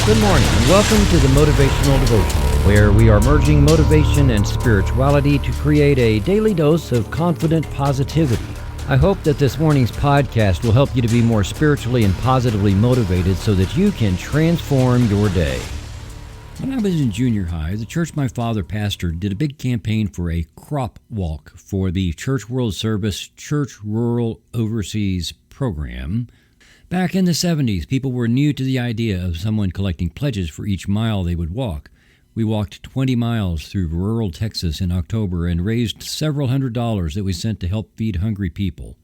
Good morning, and welcome to the Motivational Devotional, where we are merging motivation and spirituality to create a daily dose of confident positivity. I hope that this morning's podcast will help you to be more spiritually and positively motivated so that you can transform your day. When I was in junior high, the church my father pastored did a big campaign for a crop walk for the Church World Service Church Rural Overseas program. Back in the 70s, people were new to the idea of someone collecting pledges for each mile they would walk. We walked 20 miles through rural Texas in October and raised several $100s that we sent to help feed hungry people.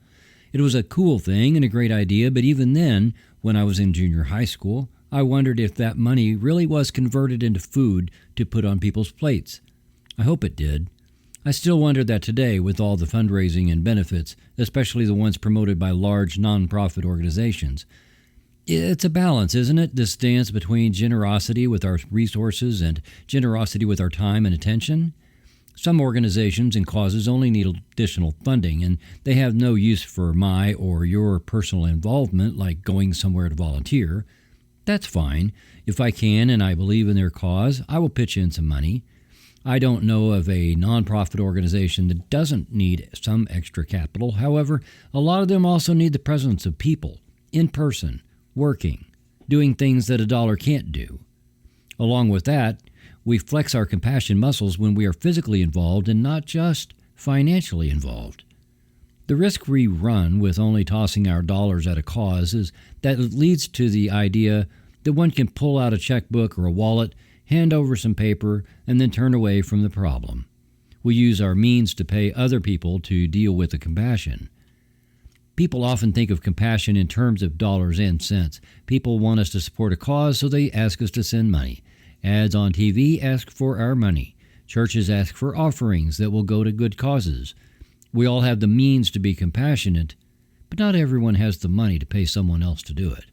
It was a cool thing and a great idea, but even then, when I was in junior high school, I wondered if that money really was converted into food to put on people's plates. I hope it did. I still wonder that today, with all the fundraising and benefits, especially the ones promoted by large nonprofit organizations. It's a balance, isn't it? This dance between generosity with our resources and generosity with our time and attention. Some organizations and causes only need additional funding, and they have no use for my or your personal involvement, like going somewhere to volunteer. That's fine. If I can and I believe in their cause, I will pitch in some money. I don't know of a nonprofit organization that doesn't need some extra capital. However, a lot of them also need the presence of people, in person, working, doing things that a dollar can't do. Along with that, we flex our compassion muscles when we are physically involved and not just financially involved. The risk we run with only tossing our dollars at a cause is that it leads to the idea that one can pull out a checkbook or a wallet, hand over some paper, and then turn away from the problem. We use our means to pay other people to deal with the compassion. People often think of compassion in terms of dollars and cents. People want us to support a cause, so they ask us to send money. Ads on TV ask for our money. Churches ask for offerings that will go to good causes. We all have the means to be compassionate, but not everyone has the money to pay someone else to do it.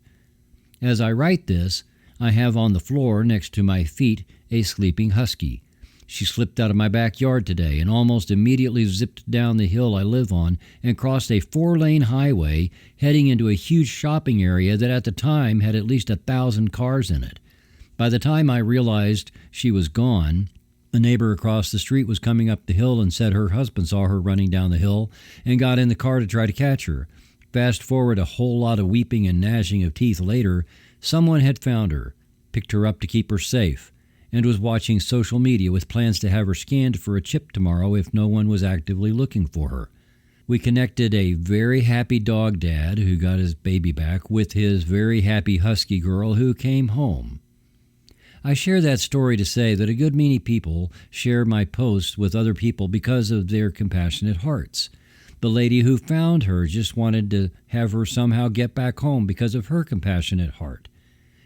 As I write this, I have on the floor next to my feet a sleeping husky. She slipped out of my backyard today and almost immediately zipped down the hill I live on and crossed a 4-lane highway heading into a huge shopping area that at the time had at least 1,000 cars in it. By the time I realized she was gone, a neighbor across the street was coming up the hill and said her husband saw her running down the hill and got in the car to try to catch her. Fast forward a whole lot of weeping and gnashing of teeth later, someone had found her, picked her up to keep her safe, and was watching social media with plans to have her scanned for a chip tomorrow if no one was actively looking for her. We connected a very happy dog dad who got his baby back with his very happy husky girl who came home. I share that story to say that a good many people share my posts with other people because of their compassionate hearts. The lady who found her just wanted to have her somehow get back home because of her compassionate heart.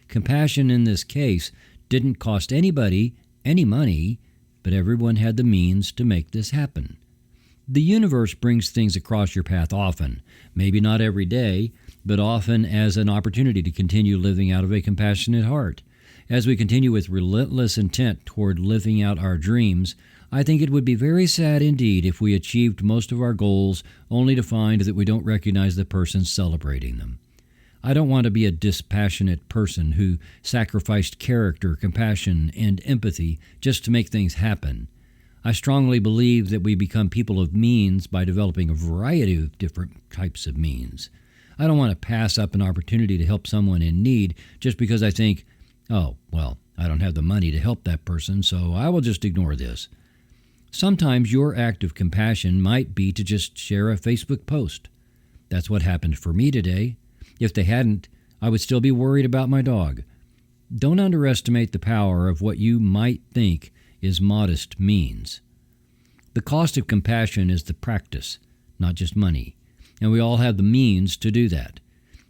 Compassion in this case didn't cost anybody any money, but everyone had the means to make this happen. The universe brings things across your path often, maybe not every day, but often as an opportunity to continue living out of a compassionate heart. As we continue with relentless intent toward living out our dreams, I think it would be very sad indeed if we achieved most of our goals only to find that we don't recognize the person celebrating them. I don't want to be a dispassionate person who sacrificed character, compassion, and empathy just to make things happen. I strongly believe that we become people of means by developing a variety of different types of means. I don't want to pass up an opportunity to help someone in need just because I think, oh, well, I don't have the money to help that person, so I will just ignore this. Sometimes your act of compassion might be to just share a Facebook post. That's what happened for me today. If they hadn't, I would still be worried about my dog. Don't underestimate the power of what you might think is modest means. The cost of compassion is the practice, not just money, and we all have the means to do that.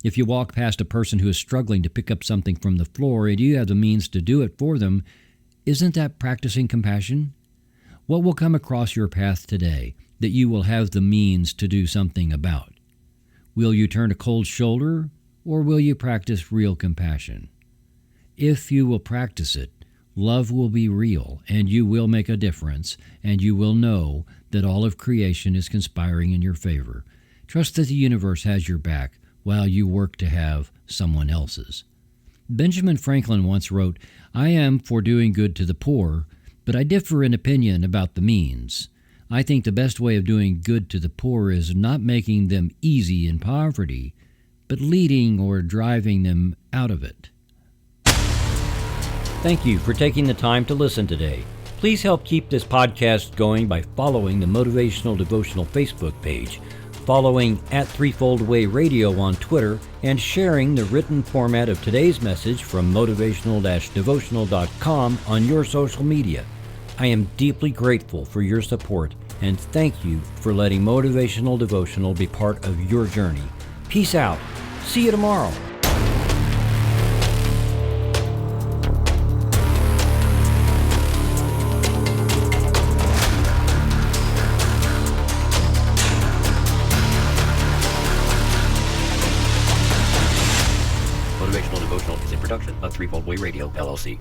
If you walk past a person who is struggling to pick up something from the floor and you have the means to do it for them, isn't that practicing compassion? What will come across your path today that you will have the means to do something about? Will you turn a cold shoulder, or will you practice real compassion? If you will practice it, love will be real, and you will make a difference, and you will know that all of creation is conspiring in your favor. Trust that the universe has your back while you work to have someone else's. Benjamin Franklin once wrote, "I am for doing good to the poor, but I differ in opinion about the means. I think the best way of doing good to the poor is not making them easy in poverty, but leading or driving them out of it." Thank you for taking the time to listen today. Please help keep this podcast going by following the Motivational Devotional Facebook page, following @Threefold-Way Radio on Twitter, and sharing the written format of today's message from motivational-devotional.com on your social media. I am deeply grateful for your support, and thank you for letting Motivational Devotional be part of your journey. Peace out. See you tomorrow. Motivational Devotional is a production of Threefold Way Radio, LLC.